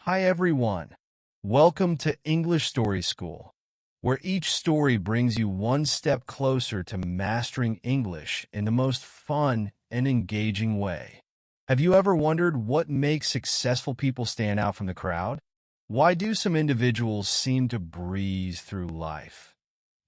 Hi everyone. Welcome to English Story School, where each story brings you one step closer to mastering English in the most fun and engaging way. Have you ever wondered what makes successful people stand out from the crowd? Why do some individuals seem to breeze through life,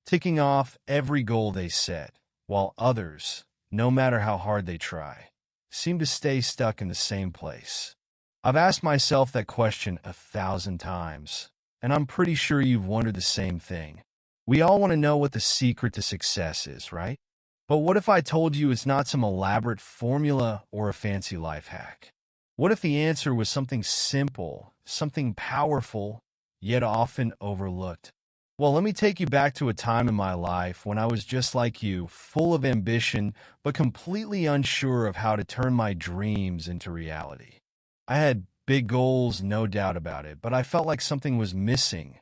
ticking off every goal they set, while others, no matter how hard they try, seem to stay stuck in the same place? I've asked myself that question 1,000 times, and I'm pretty sure you've wondered the same thing. We all want to know what the secret to success is, right? But what if I told you it's not some elaborate formula or a fancy life hack? What if the answer was something simple, something powerful, yet often overlooked? Well, let me take you back to a time in my life when I was just like you, full of ambition, but completely unsure of how to turn my dreams into reality. I had big goals, no doubt about it, but I felt like something was missing.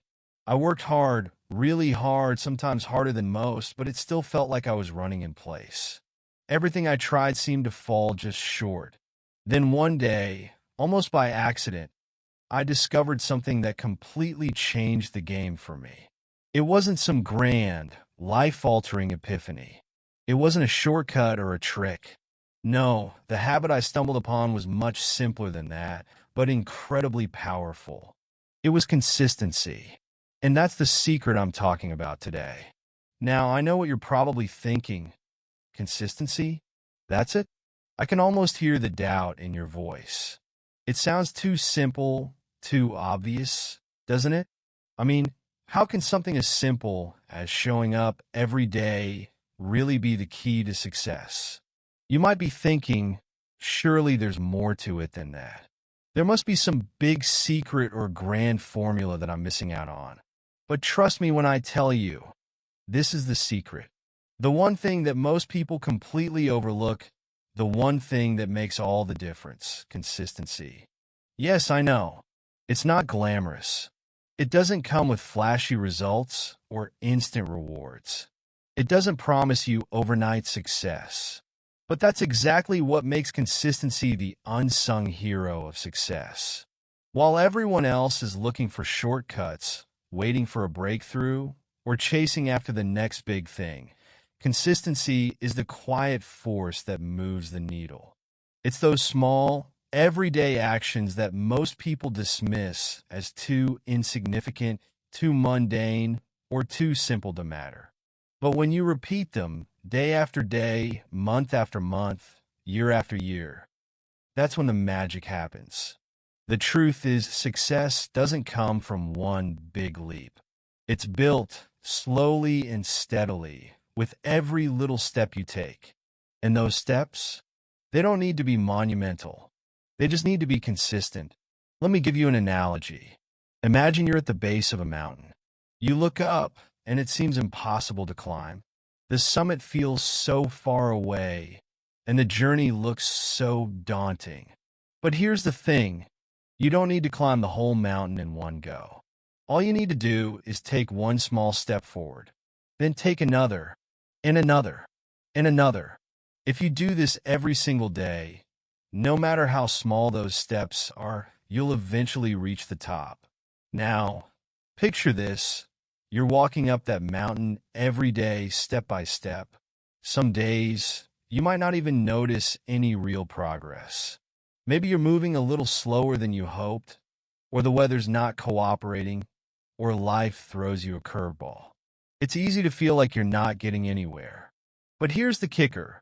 I worked hard, really hard, sometimes harder than most, but it still felt like I was running in place. Everything I tried seemed to fall just short. Then one day, almost by accident, I discovered something that completely changed the game for me. It wasn't some grand, life-altering epiphany. It wasn't a shortcut or a trick. No, the habit I stumbled upon was much simpler than that, but incredibly powerful. It was consistency. And that's the secret I'm talking about today. Now, I know what you're probably thinking. Consistency? That's it? I can almost hear the doubt in your voice. It sounds too simple, too obvious, doesn't it? I mean, how can something as simple as showing up every day really be the key to success? You might be thinking, surely there's more to it than that. There must be some big secret or grand formula that I'm missing out on. But trust me when I tell you, this is the secret. The one thing that most people completely overlook, the one thing that makes all the difference: consistency. Yes, I know. It's not glamorous. It doesn't come with flashy results or instant rewards. It doesn't promise you overnight success. But that's exactly what makes consistency the unsung hero of success. While everyone else is looking for shortcuts, waiting for a breakthrough, or chasing after the next big thing, consistency is the quiet force that moves the needle. It's those small, everyday actions that most people dismiss as too insignificant, too mundane, or too simple to matter. But when you repeat them day after day, month after month, year after year, that's when the magic happens. The truth is, success doesn't come from one big leap. It's built slowly and steadily with every little step you take. And those steps, they don't need to be monumental. They just need to be consistent. Let me give you an analogy. Imagine you're at the base of a mountain. You look up, and it seems impossible to climb. The summit feels so far away, and the journey looks so daunting. But here's the thing. You don't need to climb the whole mountain in one go. All you need to do is take one small step forward, then take another, and another, and another. If you do this every single day, no matter how small those steps are, you'll eventually reach the top. Now, picture this. You're walking up that mountain every day, step by step. Some days, you might not even notice any real progress. Maybe you're moving a little slower than you hoped, or the weather's not cooperating, or life throws you a curveball. It's easy to feel like you're not getting anywhere. But here's the kicker.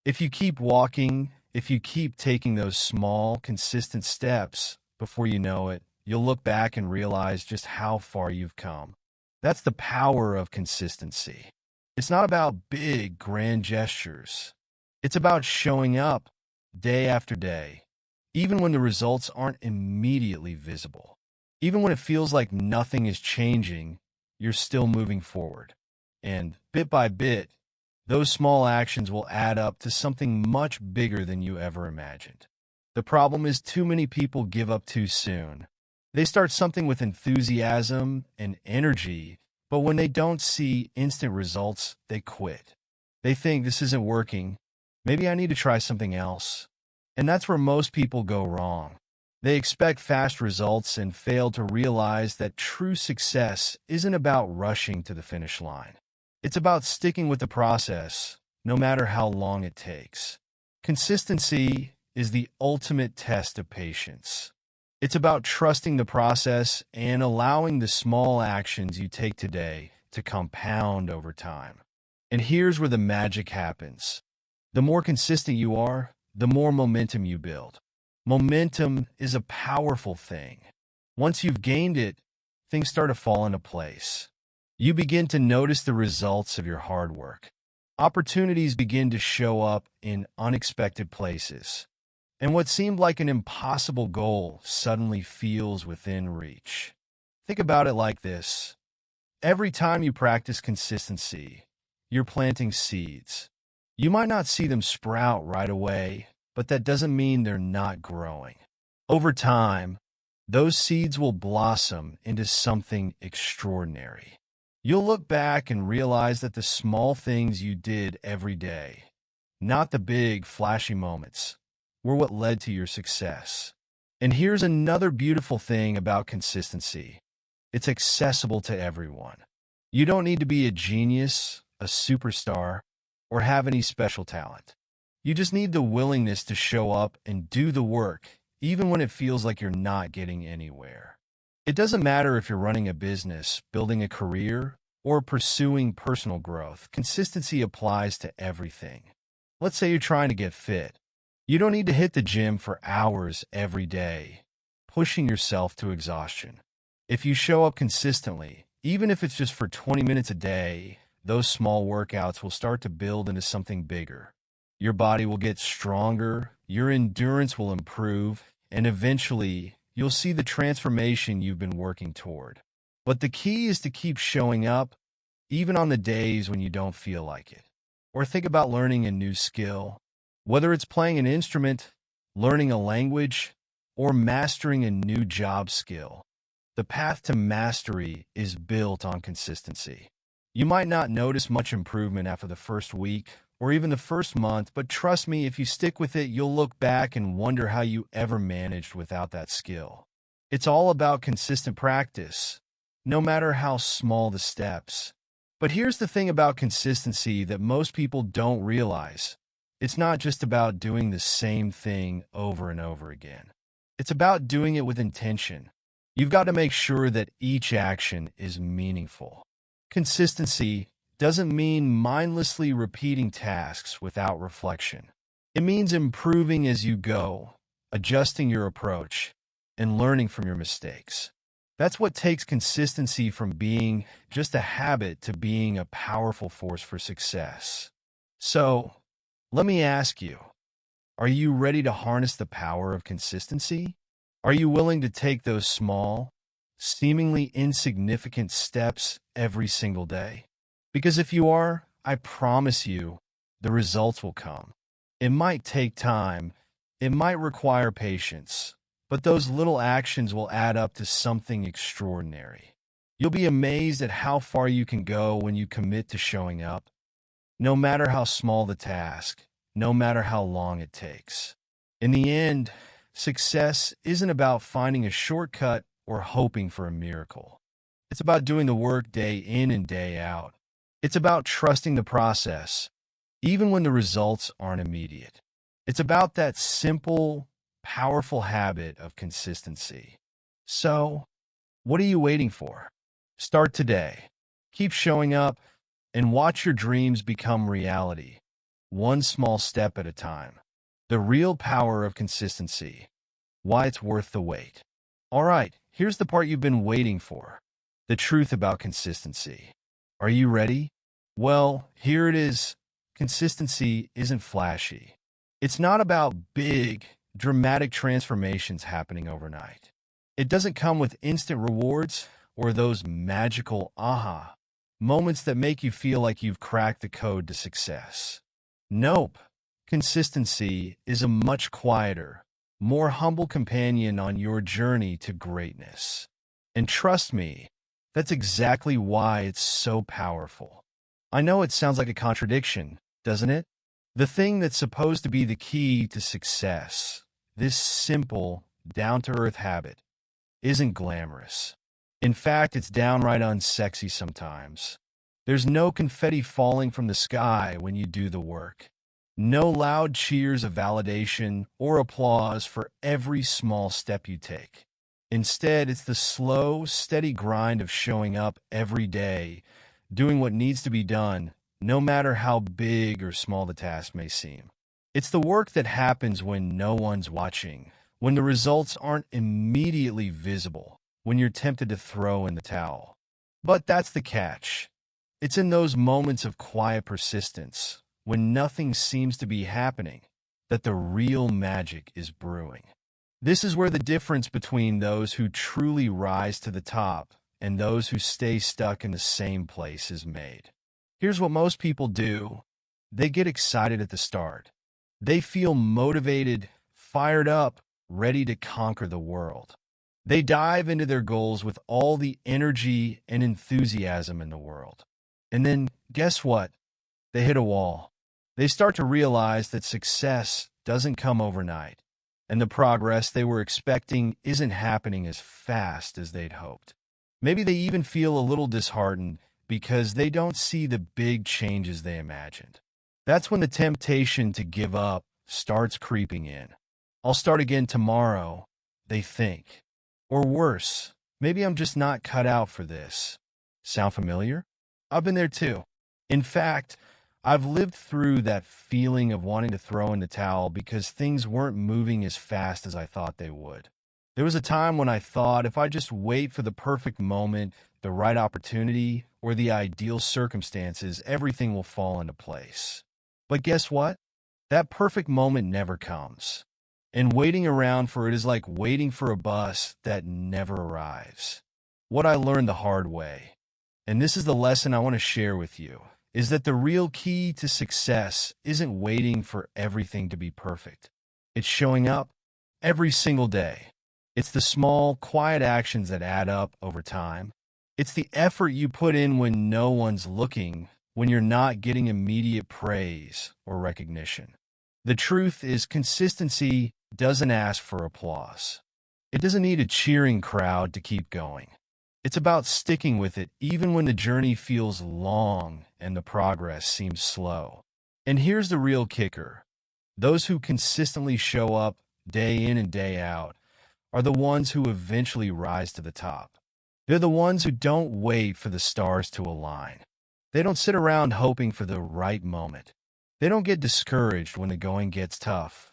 If you keep walking, if you keep taking those small, consistent steps, before you know it, you'll look back and realize just how far you've come. That's the power of consistency. It's not about big, grand gestures. It's about showing up day after day, even when the results aren't immediately visible. Even when it feels like nothing is changing, you're still moving forward. And bit by bit, those small actions will add up to something much bigger than you ever imagined. The problem is too many people give up too soon. They start something with enthusiasm and energy, but when they don't see instant results, they quit. They think, this isn't working. Maybe I need to try something else. And that's where most people go wrong. They expect fast results and fail to realize that true success isn't about rushing to the finish line. It's about sticking with the process, no matter how long it takes. Consistency is the ultimate test of patience. It's about trusting the process and allowing the small actions you take today to compound over time. And here's where the magic happens. The more consistent you are, the more momentum you build. Momentum is a powerful thing. Once you've gained it, things start to fall into place. You begin to notice the results of your hard work. Opportunities begin to show up in unexpected places. And what seemed like an impossible goal suddenly feels within reach. Think about it like this. Every time you practice consistency, you're planting seeds. You might not see them sprout right away, but that doesn't mean they're not growing. Over time, those seeds will blossom into something extraordinary. You'll look back and realize that the small things you did every day, not the big, flashy moments, were what led to your success. And here's another beautiful thing about consistency. It's accessible to everyone. You don't need to be a genius, a superstar, or have any special talent. You just need the willingness to show up and do the work, even when it feels like you're not getting anywhere. It doesn't matter if you're running a business, building a career, or pursuing personal growth. Consistency applies to everything. Let's say you're trying to get fit. You don't need to hit the gym for hours every day, pushing yourself to exhaustion. If you show up consistently, even if it's just for 20 minutes a day, those small workouts will start to build into something bigger. Your body will get stronger, your endurance will improve, and eventually, you'll see the transformation you've been working toward. But the key is to keep showing up, even on the days when you don't feel like it. Or think about learning a new skill. Whether it's playing an instrument, learning a language, or mastering a new job skill, the path to mastery is built on consistency. You might not notice much improvement after the first week or even the first month, but trust me, if you stick with it, you'll look back and wonder how you ever managed without that skill. It's all about consistent practice, no matter how small the steps. But here's the thing about consistency that most people don't realize. It's not just about doing the same thing over and over again. It's about doing it with intention. You've got to make sure that each action is meaningful. Consistency doesn't mean mindlessly repeating tasks without reflection. It means improving as you go, adjusting your approach, and learning from your mistakes. That's what takes consistency from being just a habit to being a powerful force for success. So, let me ask you, are you ready to harness the power of consistency? Are you willing to take those small, seemingly insignificant steps every single day? Because if you are, I promise you, the results will come. It might take time, it might require patience, but those little actions will add up to something extraordinary. You'll be amazed at how far you can go when you commit to showing up, no matter how small the task, no matter how long it takes. In the end, success isn't about finding a shortcut or hoping for a miracle. It's about doing the work day in and day out. It's about trusting the process, even when the results aren't immediate. It's about that simple, powerful habit of consistency. So, what are you waiting for? Start today. Keep showing up and watch your dreams become reality, one small step at a time. The real power of consistency. Why it's worth the wait. All right, here's the part you've been waiting for. The truth about consistency. Are you ready? Well, here it is. Consistency isn't flashy. It's not about big, dramatic transformations happening overnight. It doesn't come with instant rewards or those magical aha moments that make you feel like you've cracked the code to success. Nope. Consistency is a much quieter, more humble companion on your journey to greatness. And trust me, that's exactly why it's so powerful. I know it sounds like a contradiction, doesn't it? The thing that's supposed to be the key to success, this simple, down-to-earth habit isn't glamorous. In fact, it's downright unsexy sometimes. There's no confetti falling from the sky when you do the work. No loud cheers of validation or applause for every small step you take. Instead, it's the slow, steady grind of showing up every day, doing what needs to be done, no matter how big or small the task may seem. It's the work that happens when no one's watching, when the results aren't immediately visible, when you're tempted to throw in the towel. But that's the catch. It's in those moments of quiet persistence, when nothing seems to be happening, that the real magic is brewing. This is where the difference between those who truly rise to the top and those who stay stuck in the same place is made. Here's what most people do. They get excited at the start. They feel motivated, fired up, ready to conquer the world. They dive into their goals with all the energy and enthusiasm in the world. And then, guess what? They hit a wall. They start to realize that success doesn't come overnight, and the progress they were expecting isn't happening as fast as they'd hoped. Maybe they even feel a little disheartened because they don't see the big changes they imagined. That's when the temptation to give up starts creeping in. I'll start again tomorrow, they think. Or worse, maybe I'm just not cut out for this. Sound familiar? I've been there too. In fact, I've lived through that feeling of wanting to throw in the towel because things weren't moving as fast as I thought they would. There was a time when I thought if I just wait for the perfect moment, the right opportunity, or the ideal circumstances, everything will fall into place. But guess what? That perfect moment never comes. And waiting around for it is like waiting for a bus that never arrives. What I learned the hard way, and this is the lesson I want to share with you, is that the real key to success isn't waiting for everything to be perfect. It's showing up every single day. It's the small, quiet actions that add up over time. It's the effort you put in when no one's looking, when you're not getting immediate praise or recognition. The truth is, consistency doesn't ask for applause. It doesn't need a cheering crowd to keep going. It's about sticking with it even when the journey feels long and the progress seems slow. And here's the real kicker. Those who consistently show up day in and day out are the ones who eventually rise to the top. They're the ones who don't wait for the stars to align. They don't sit around hoping for the right moment. They don't get discouraged when the going gets tough.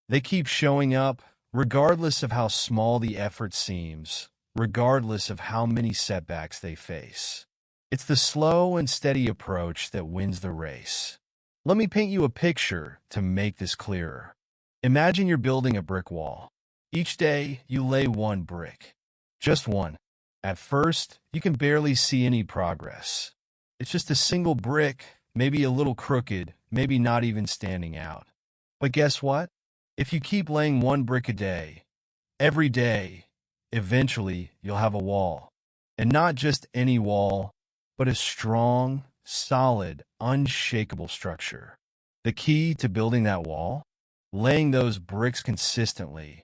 They keep showing up, regardless of how small the effort seems, regardless of how many setbacks they face. It's the slow and steady approach that wins the race. Let me paint you a picture to make this clearer. Imagine you're building a brick wall. Each day, you lay one brick. Just one. At first, you can barely see any progress. It's just a single brick, maybe a little crooked, maybe not even standing out. But guess what? If you keep laying one brick a day, every day, eventually you'll have a wall. And not just any wall, but a strong, solid, unshakable structure. The key to building that wall? Laying those bricks consistently,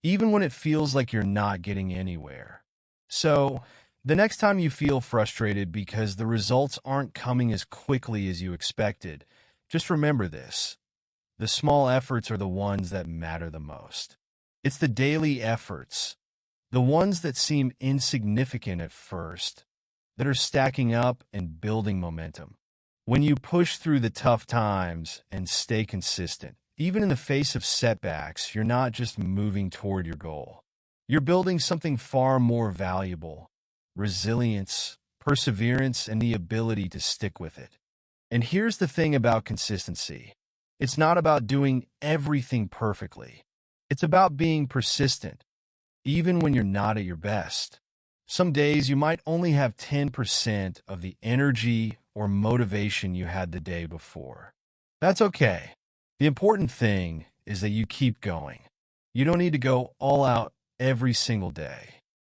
even when it feels like you're not getting anywhere. So, the next time you feel frustrated because the results aren't coming as quickly as you expected, just remember this. The small efforts are the ones that matter the most. It's the daily efforts, the ones that seem insignificant at first, that are stacking up and building momentum. When you push through the tough times and stay consistent, even in the face of setbacks, you're not just moving toward your goal. You're building something far more valuable: resilience, perseverance, and the ability to stick with it. And here's the thing about consistency. It's not about doing everything perfectly. It's about being persistent, even when you're not at your best. Some days you might only have 10% of the energy or motivation you had the day before. That's okay. The important thing is that you keep going. You don't need to go all out every single day.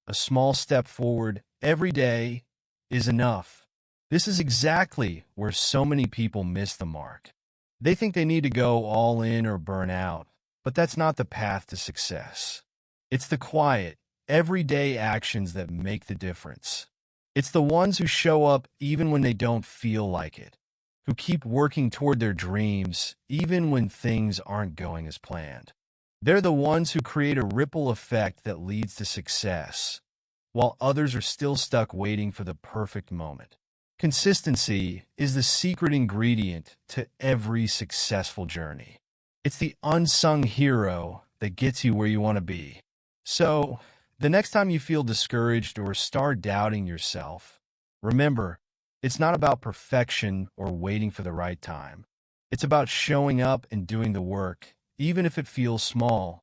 A small step forward every day is enough. This is exactly where so many people miss the mark. They think they need to go all in or burn out, but that's not the path to success. It's the quiet, everyday actions that make the difference. It's the ones who show up even when they don't feel like it, who keep working toward their dreams even when things aren't going as planned. They're the ones who create a ripple effect that leads to success, while others are still stuck waiting for the perfect moment. Consistency is the secret ingredient to every successful journey. It's the unsung hero that gets you where you want to be. So, the next time you feel discouraged or start doubting yourself, remember, it's not about perfection or waiting for the right time. It's about showing up and doing the work, even if it feels small,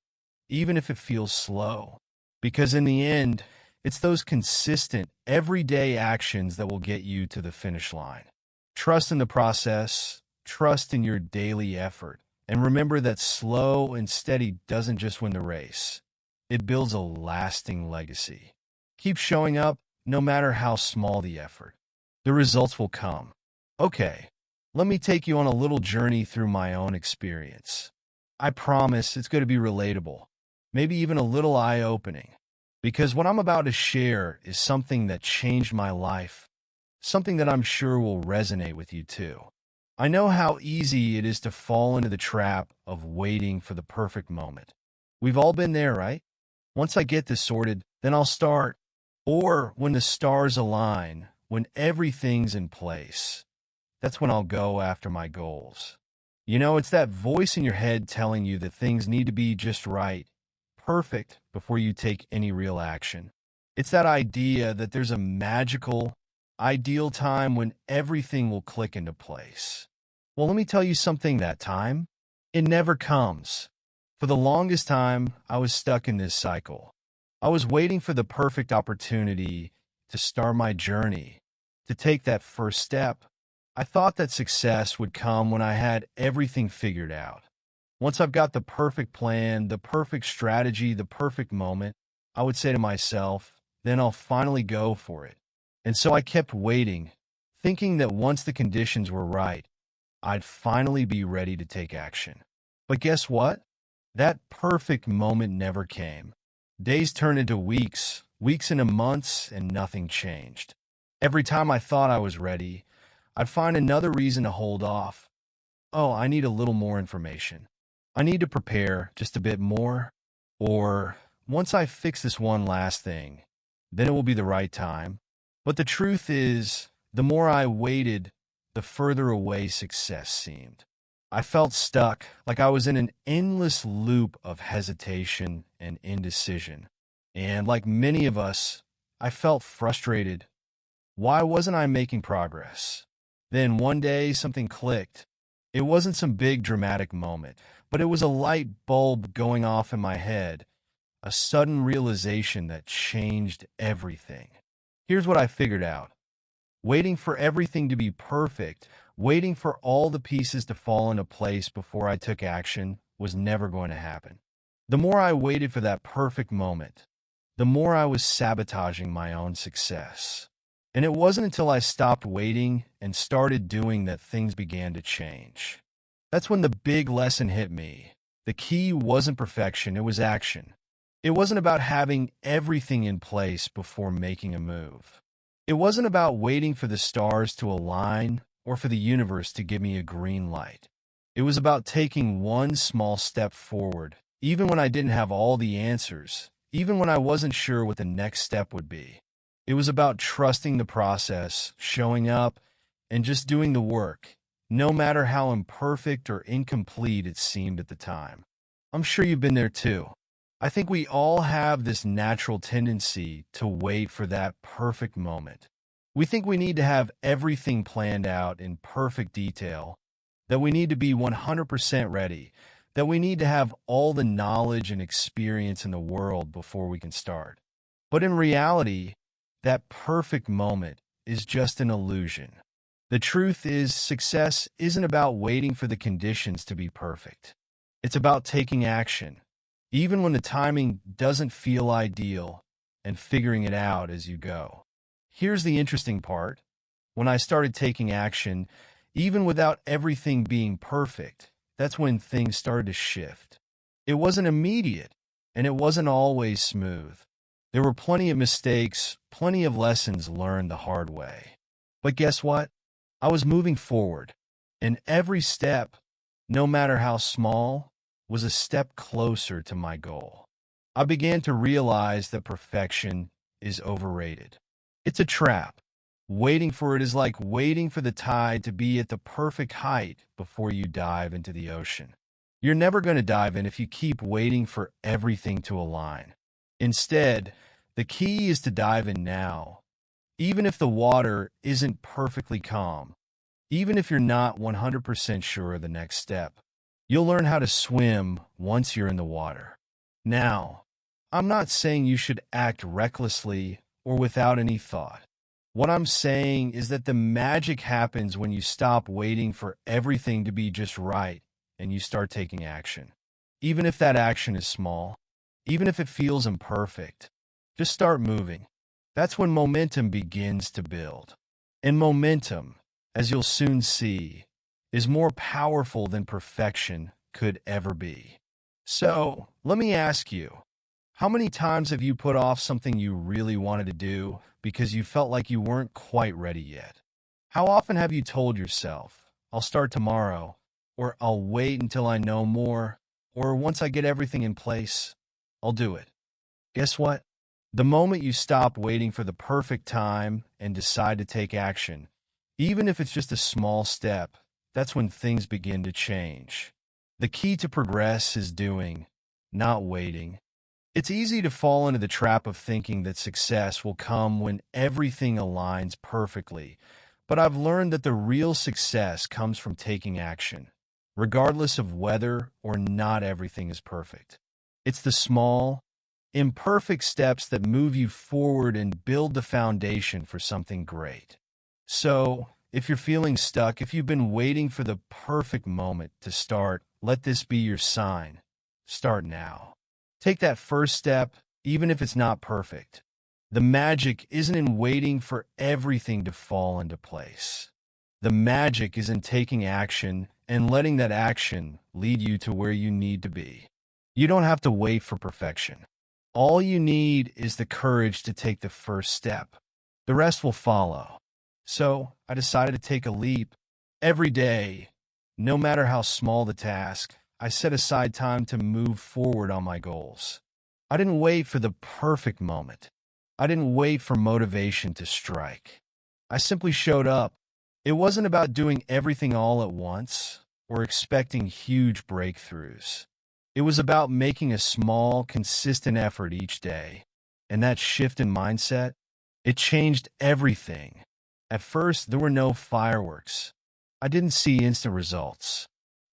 even if it feels slow. Because in the end, it's those consistent, everyday actions that will get you to the finish line. Trust in the process, trust in your daily effort, and remember that slow and steady doesn't just win the race. It builds a lasting legacy. Keep showing up, no matter how small the effort. The results will come. Okay, let me take you on a little journey through my own experience. I promise it's going to be relatable, maybe even a little eye-opening, because what I'm about to share is something that changed my life, something that I'm sure will resonate with you too. I know how easy it is to fall into the trap of waiting for the perfect moment. We've all been there, right? Once I get this sorted, then I'll start. Or when the stars align, when everything's in place, that's when I'll go after my goals. You know, it's that voice in your head telling you that things need to be just right, perfect, before you take any real action. It's that idea that there's a magical, ideal time when everything will click into place. Well, let me tell you something, that time, it never comes. For the longest time, I was stuck in this cycle. I was waiting for the perfect opportunity to start my journey, to take that first step. I thought that success would come when I had everything figured out. Once I've got the perfect plan, the perfect strategy, the perfect moment, I would say to myself, then I'll finally go for it. And so I kept waiting, thinking that once the conditions were right, I'd finally be ready to take action. But guess what? That perfect moment never came. Days turned into weeks, weeks into months, and nothing changed. Every time I thought I was ready, I'd find another reason to hold off. Oh, I need a little more information. I need to prepare just a bit more. Or, once I fix this one last thing, then it will be the right time. But the truth is, the more I waited, the further away success seemed. I felt stuck, like I was in an endless loop of hesitation and indecision. And like many of us, I felt frustrated. Why wasn't I making progress? Then one day something clicked. It wasn't some big dramatic moment, but it was a light bulb going off in my head, a sudden realization that changed everything. Here's what I figured out. Waiting for everything to be perfect, waiting for all the pieces to fall into place before I took action was never going to happen. The more I waited for that perfect moment, the more I was sabotaging my own success. And it wasn't until I stopped waiting and started doing that things began to change. That's when the big lesson hit me. The key wasn't perfection, it was action. It wasn't about having everything in place before making a move. It wasn't about waiting for the stars to align or for the universe to give me a green light. It was about taking one small step forward, even when I didn't have all the answers, even when I wasn't sure what the next step would be. It was about trusting the process, showing up, and just doing the work, no matter how imperfect or incomplete it seemed at the time. I'm sure you've been there too. I think we all have this natural tendency to wait for that perfect moment. We think we need to have everything planned out in perfect detail, that we need to be 100% ready, that we need to have all the knowledge and experience in the world before we can start. But in reality, that perfect moment is just an illusion. The truth is, success isn't about waiting for the conditions to be perfect. It's about taking action, even when the timing doesn't feel ideal, and figuring it out as you go. Here's the interesting part. When I started taking action, even without everything being perfect, that's when things started to shift. It wasn't immediate. And it wasn't always smooth. There were plenty of mistakes, plenty of lessons learned the hard way. But guess what? I was moving forward, and every step, no matter how small, was a step closer to my goal. I began to realize that perfection is overrated. It's a trap. Waiting for it is like waiting for the tide to be at the perfect height before you dive into the ocean. You're never going to dive in if you keep waiting for everything to align. Instead, the key is to dive in now, even if the water isn't perfectly calm, even if you're not 100% sure of the next step. You'll learn how to swim once you're in the water. Now, I'm not saying you should act recklessly or without any thought. What I'm saying is that the magic happens when you stop waiting for everything to be just right and you start taking action. Even if that action is small, even if it feels imperfect, just start moving. That's when momentum begins to build. And momentum, as you'll soon see, is more powerful than perfection could ever be. So, let me ask you, how many times have you put off something you really wanted to do because you felt like you weren't quite ready yet? How often have you told yourself, I'll start tomorrow, or I'll wait until I know more, or once I get everything in place, I'll do it? Guess what? The moment you stop waiting for the perfect time and decide to take action, even if it's just a small step, that's when things begin to change. The key to progress is doing, not waiting. It's easy to fall into the trap of thinking that success will come when everything aligns perfectly, but I've learned that the real success comes from taking action, regardless of whether or not everything is perfect. It's the small, imperfect steps that move you forward and build the foundation for something great. So, if you're feeling stuck, if you've been waiting for the perfect moment to start, let this be your sign. Start now. Take that first step, even if it's not perfect. The magic isn't in waiting for everything to fall into place. The magic is in taking action and letting that action lead you to where you need to be. You don't have to wait for perfection. All you need is the courage to take the first step. The rest will follow. So, I decided to take a leap. Every day, no matter how small the task, I set aside time to move forward on my goals. I didn't wait for the perfect moment. I didn't wait for motivation to strike. I simply showed up. It wasn't about doing everything all at once or expecting huge breakthroughs. It was about making a small, consistent effort each day. And that shift in mindset, it changed everything. At first, there were no fireworks. I didn't see instant results.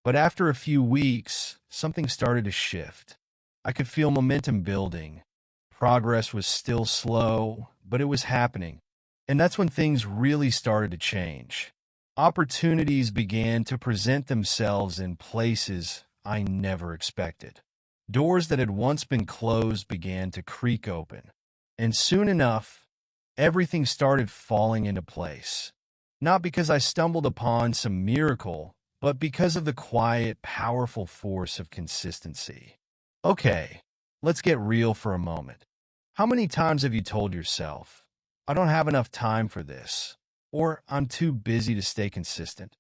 But after a few weeks, something started to shift. I could feel momentum building. Progress was still slow, but it was happening. And that's when things really started to change. Opportunities began to present themselves in places I never expected. Doors that had once been closed began to creak open. And soon enough, everything started falling into place. Not because I stumbled upon some miracle, but because of the quiet, powerful force of consistency. Okay, let's get real for a moment. How many times have you told yourself, I don't have enough time for this, or I'm too busy to stay consistent?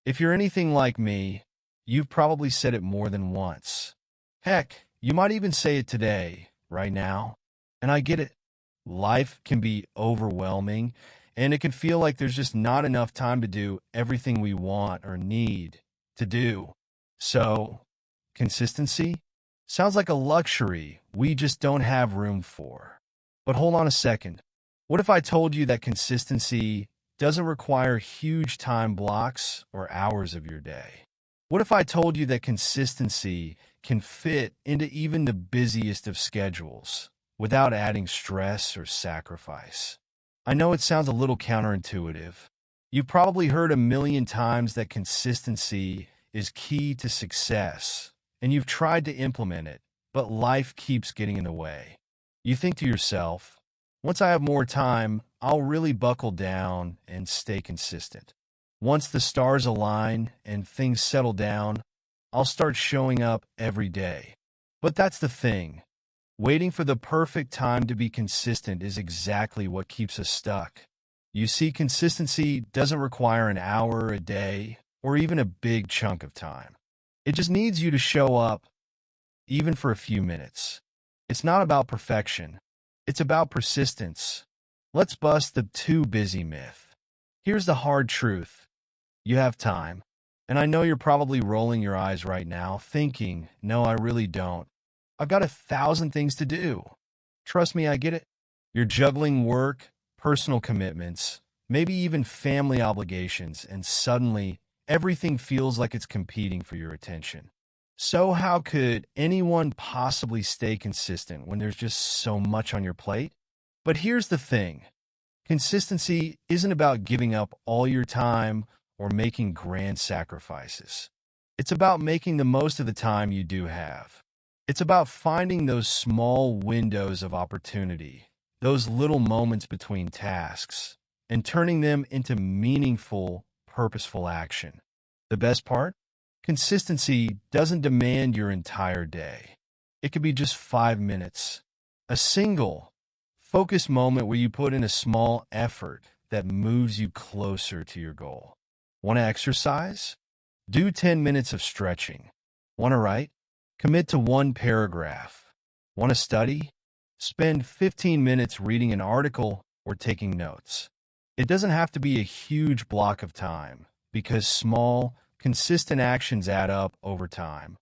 If you're anything like me, you've probably said it more than once. Heck, you might even say it today, right now. And I get it. Life can be overwhelming, and it can feel like there's just not enough time to do everything we want or need to do. So, consistency sounds like a luxury we just don't have room for. But hold on a second. What if I told you that consistency doesn't require huge time blocks or hours of your day? What if I told you that consistency can fit into even the busiest of schedules without adding stress or sacrifice? I know it sounds a little counterintuitive. You've probably heard a million times that consistency is key to success, and you've tried to implement it, but life keeps getting in the way. You think to yourself, once I have more time, I'll really buckle down and stay consistent. Once the stars align and things settle down, I'll start showing up every day. But that's the thing. Waiting for the perfect time to be consistent is exactly what keeps us stuck. You see, consistency doesn't require an hour, a day, or even a big chunk of time. It just needs you to show up, even for a few minutes. It's not about perfection. It's about persistence. Let's bust the too busy myth. Here's the hard truth. You have time. And I know you're probably rolling your eyes right now, thinking, no, I really don't. I've got 1,000 things to do. Trust me, I get it. You're juggling work, personal commitments, maybe even family obligations, and suddenly everything feels like it's competing for your attention. So how could anyone possibly stay consistent when there's just so much on your plate? But here's the thing. Consistency isn't about giving up all your time or making grand sacrifices. It's about making the most of the time you do have. It's about finding those small windows of opportunity, those little moments between tasks, and turning them into meaningful, purposeful action. The best part? Consistency doesn't demand your entire day. It could be just 5 minutes. A single, focused moment where you put in a small effort that moves you closer to your goal. Want to exercise? Do 10 minutes of stretching. Want to write? Commit to one paragraph. Want to study? Spend 15 minutes reading an article or taking notes. It doesn't have to be a huge block of time, because small, consistent actions add up over time,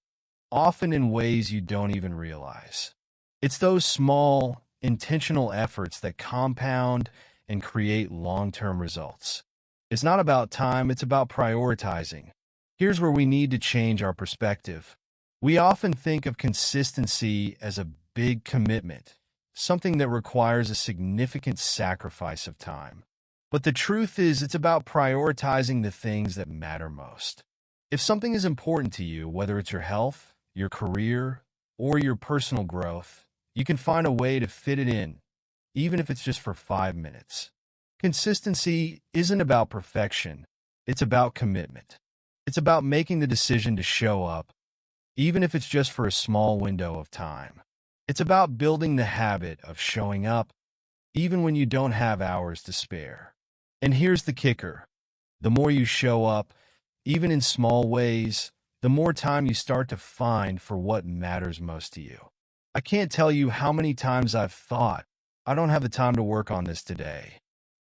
often in ways you don't even realize. It's those small, intentional efforts that compound and create long-term results. It's not about time, it's about prioritizing. Here's where we need to change our perspective. We often think of consistency as a big commitment, something that requires a significant sacrifice of time. But the truth is, it's about prioritizing the things that matter most. If something is important to you, whether it's your health, your career, or your personal growth, you can find a way to fit it in, even if it's just for 5 minutes. Consistency isn't about perfection. It's about commitment. It's about making the decision to show up, even if it's just for a small window of time. It's about building the habit of showing up, even when you don't have hours to spare. And here's the kicker. The more you show up, even in small ways, the more time you start to find for what matters most to you. I can't tell you how many times I've thought, I don't have the time to work on this today.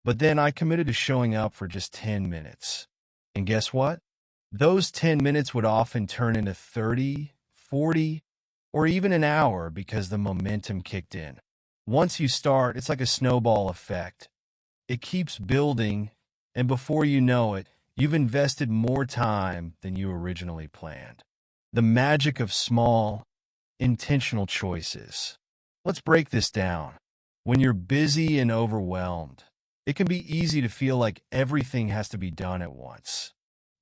But then I committed to showing up for just 10 minutes. And guess what? Those 10 minutes would often turn into 30, 40, or even an hour because the momentum kicked in. Once you start, it's like a snowball effect. It keeps building, and before you know it, you've invested more time than you originally planned. The magic of small, intentional choices. Let's break this down. When you're busy and overwhelmed, it can be easy to feel like everything has to be done at once.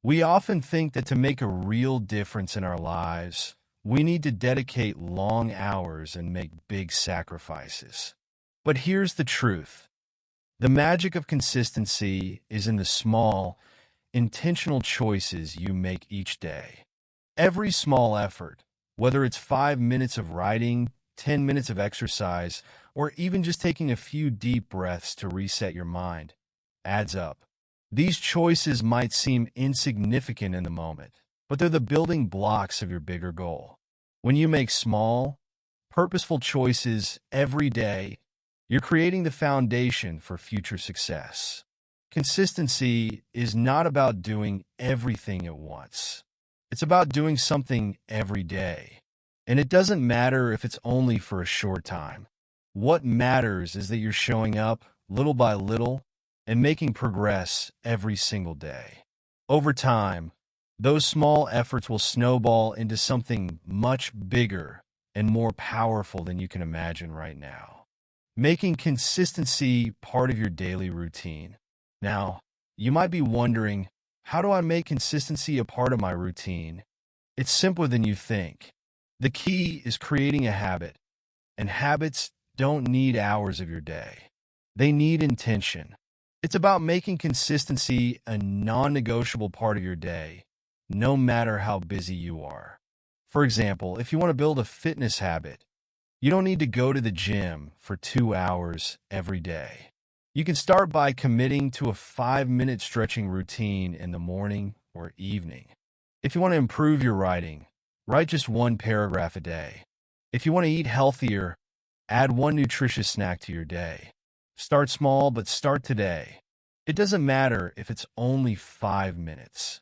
We often think that to make a real difference in our lives, we need to dedicate long hours and make big sacrifices. But here's the truth. The magic of consistency is in the small, intentional choices you make each day. Every small effort, whether it's 5 minutes of writing, 10 minutes of exercise, or even just taking a few deep breaths to reset your mind, adds up. These choices might seem insignificant in the moment, but they're the building blocks of your bigger goal. When you make small, purposeful choices every day, you're creating the foundation for future success. Consistency is not about doing everything at once. It's about doing something every day. And it doesn't matter if it's only for a short time. What matters is that you're showing up little by little and making progress every single day. Over time, those small efforts will snowball into something much bigger and more powerful than you can imagine right now. Making consistency part of your daily routine. Now, you might be wondering, how do I make consistency a part of my routine? It's simpler than you think. The key is creating a habit, and habits don't need hours of your day. They need intention. It's about making consistency a non-negotiable part of your day, no matter how busy you are. For example, if you want to build a fitness habit, You don't need to go to the gym for 2 hours every day. You can start by committing to a 5-minute stretching routine in the morning or evening. If you want to improve your writing, write just one paragraph a day. If you want to eat healthier, add one nutritious snack to your day. Start small, but start today. It doesn't matter if it's only 5 minutes.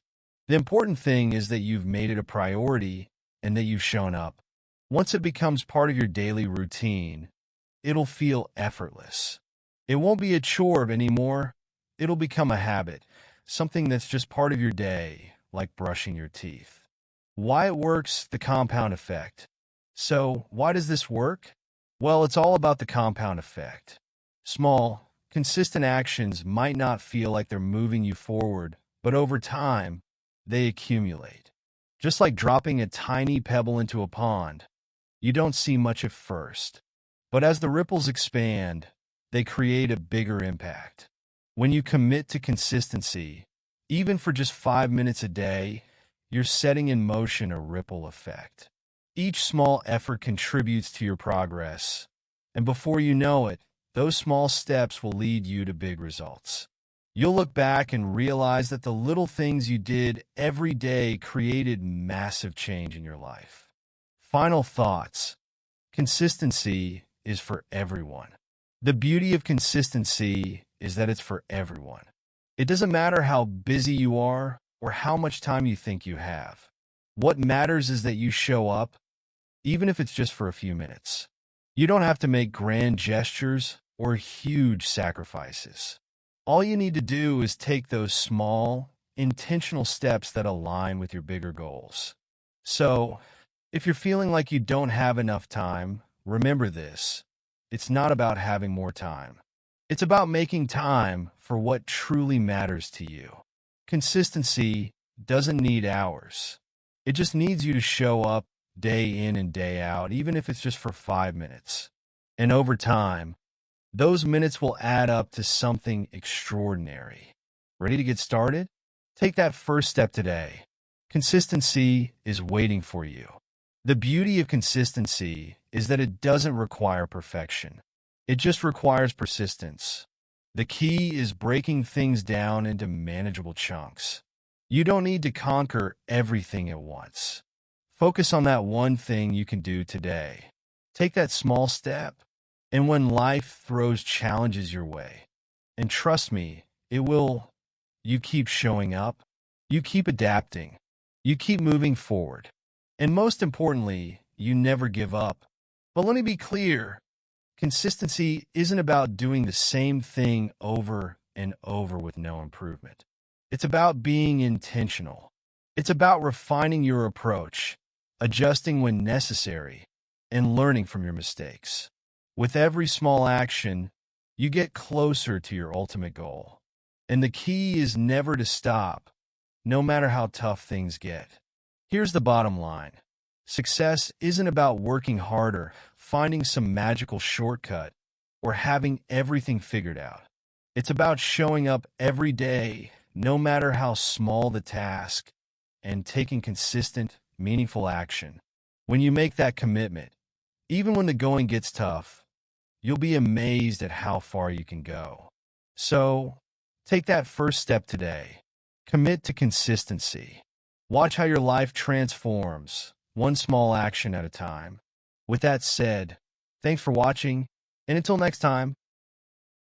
The important thing is that you've made it a priority and that you've shown up. Once it becomes part of your daily routine, it'll feel effortless. It won't be a chore anymore. It'll become a habit, something that's just part of your day, like brushing your teeth. Why it works, the compound effect. So, why does this work? Well, it's all about the compound effect. Small, consistent actions might not feel like they're moving you forward, but over time, they accumulate. Just like dropping a tiny pebble into a pond, you don't see much at first. But as the ripples expand, they create a bigger impact. When you commit to consistency, even for just 5 minutes a day, you're setting in motion a ripple effect. Each small effort contributes to your progress, and before you know it, those small steps will lead you to big results. You'll look back and realize that the little things you did every day created massive change in your life. Final thoughts. Consistency is for everyone. The beauty of consistency is that it's for everyone. It doesn't matter how busy you are or how much time you think you have. What matters is that you show up, even if it's just for a few minutes. You don't have to make grand gestures or huge sacrifices. All you need to do is take those small, intentional steps that align with your bigger goals. So, if you're feeling like you don't have enough time, remember this. It's not about having more time. It's about making time for what truly matters to you. Consistency doesn't need hours. It just needs you to show up day in and day out, even if it's just for 5 minutes. And over time, those minutes will add up to something extraordinary. Ready to get started? Take that first step today. Consistency is waiting for you. The beauty of consistency is that it doesn't require perfection. It just requires persistence. The key is breaking things down into manageable chunks. You don't need to conquer everything at once. Focus on that one thing you can do today. Take that small step. And when life throws challenges your way, and trust me, it will, you keep showing up, you keep adapting, you keep moving forward. And most importantly, you never give up. But let me be clear, consistency isn't about doing the same thing over and over with no improvement. It's about being intentional. It's about refining your approach, adjusting when necessary, and learning from your mistakes. With every small action, you get closer to your ultimate goal. And the key is never to stop, no matter how tough things get. Here's the bottom line. Success isn't about working harder, finding some magical shortcut, or having everything figured out. It's about showing up every day, no matter how small the task, and taking consistent, meaningful action. When you make that commitment, even when the going gets tough, you'll be amazed at how far you can go. So, take that first step today. Commit to consistency. Watch how your life transforms, one small action at a time. With that said, thanks for watching, and until next time.